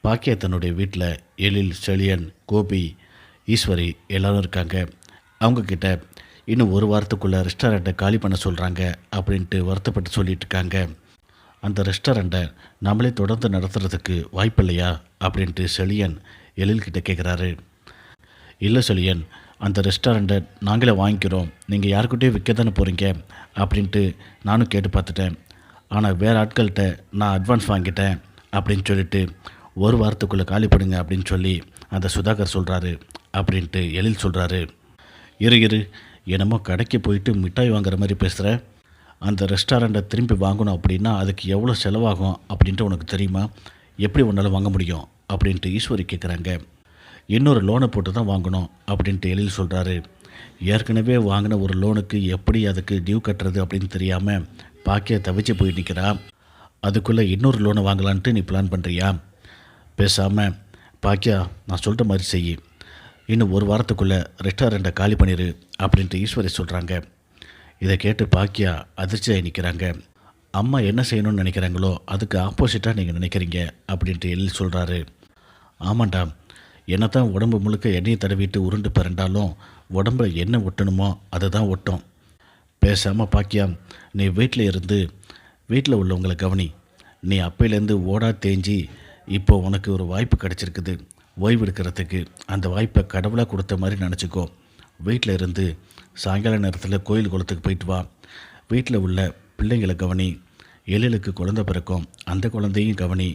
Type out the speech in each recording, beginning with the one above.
பாக்கியா தன்னுடைய வீட்டில் எழில், செழியன், கோபி, ஈஸ்வரி எல்லோரும் இருக்காங்க. அவங்கக்கிட்ட இன்னும் ஒரு வாரத்துக்குள்ளே ரெஸ்டாரண்ட்டை காலி பண்ண சொல்கிறாங்க அப்படின்ட்டு வருத்தப்பட்டு சொல்லிட்டு இருக்காங்க. அந்த ரெஸ்டாரண்ட்டை நம்மளே தொடர்ந்து நடத்துறதுக்கு வாய்ப்பில்லையா அப்படின்ட்டு செழியன் எழில்கிட்ட கேட்குறாரு. இல்லை செழியன், அந்த ரெஸ்டாரண்ட்டை நாங்களே வாங்கிக்கிறோம், நீங்கள் யாருக்கிட்டேயும் விற்க தானே போகிறீங்க அப்படின்ட்டு நானும் கேட்டு பார்த்துட்டேன். ஆனால் வேறு ஆட்கள்கிட்ட நான் அட்வான்ஸ் வாங்கிட்டேன் அப்படின்னு சொல்லிட்டு ஒரு வாரத்துக்குள்ளே காலி பண்ணுங்க அப்படின்னு சொல்லி அந்த சுதாகர் சொல்கிறாரு அப்படின்ட்டு எழில் சொல்கிறாரு. இரு என்னமோ கடைக்கு போயிட்டு மிட்டாய் வாங்குற மாதிரி பேசுகிற. அந்த ரெஸ்டாரண்ட்டை திரும்பி வாங்கணும் அப்படின்னா அதுக்கு எவ்வளோ செலவாகும் அப்படின்ட்டு உனக்கு தெரியுமா? எப்படி உன்னால் வாங்க முடியும் அப்படின்ட்டு ஈஸ்வரி கேட்குறாங்க. இன்னொரு லோனை போட்டு தான் வாங்கணும் அப்படின்ட்டு எழில் சொல்கிறாரு. ஏற்கனவே வாங்கின ஒரு லோனுக்கு எப்படி அதுக்கு டியூ கட்டுறது அப்படின்னு தெரியாமல் பாக்கியா தவிச்சு போய் நிற்கிறா. அதுக்குள்ளே இன்னொரு லோனை வாங்கலான்ட்டு நீ பிளான் பண்ணுறியா? பேசாமல் பாக்கியா, நான் சொல்கிற மாதிரி செய், இன்னும் ஒரு வாரத்துக்குள்ளே ரெஸ்டாரண்ட்டை காலி பண்ணிடு அப்படின்ட்டு ஈஸ்வரி சொல்கிறாங்க. இதை கேட்டு பாக்கியா அதிர்ச்சியாக நிற்கிறாங்க. அம்மா என்ன செய்யணும்னு நினைக்கிறாங்களோ அதுக்கு ஆப்போசிட்டாக நீங்கள் நினைக்கிறீங்க அப்படின்ட்டு எழில் சொல்கிறாரு. ஆமாண்டா, என்ன தான் உடம்பு முழுக்க எண்ணெயை தடவிட்டு உருண்டு பிறண்டாலும் உடம்புல என்ன ஒட்டணுமோ அதை தான் ஒட்டும். பேசாமல் பாக்கியா, நீ வீட்டில் இருந்து வீட்டில் உள்ளவங்களை கவனி. நீ அப்பையிலேருந்து ஓடா தேஞ்சி இப்போ உனக்கு ஒரு வாய்ப்பு கிடச்சிருக்குது ஓய்வு எடுக்கிறதுக்கு. அந்த வாய்ப்பை கடவுளாக கொடுத்த மாதிரி நினச்சிக்கோ. வீட்டில் இருந்து சாயங்கால நேரத்தில் கோயில் குளத்துக்கு போயிட்டு வா. வீட்டில் உள்ள பிள்ளைங்களை கவனி. எழிலுக்கு குழந்தை பிறக்கும், அந்த குழந்தையும் கவனி,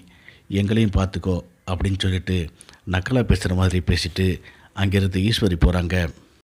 எங்களையும் பார்த்துக்கோ அப்படின்னு சொல்லிட்டு நக்கலாக பேசுகிற மாதிரி பேசிட்டு அங்கேருந்து ஈஸ்வரி போகிறாங்க.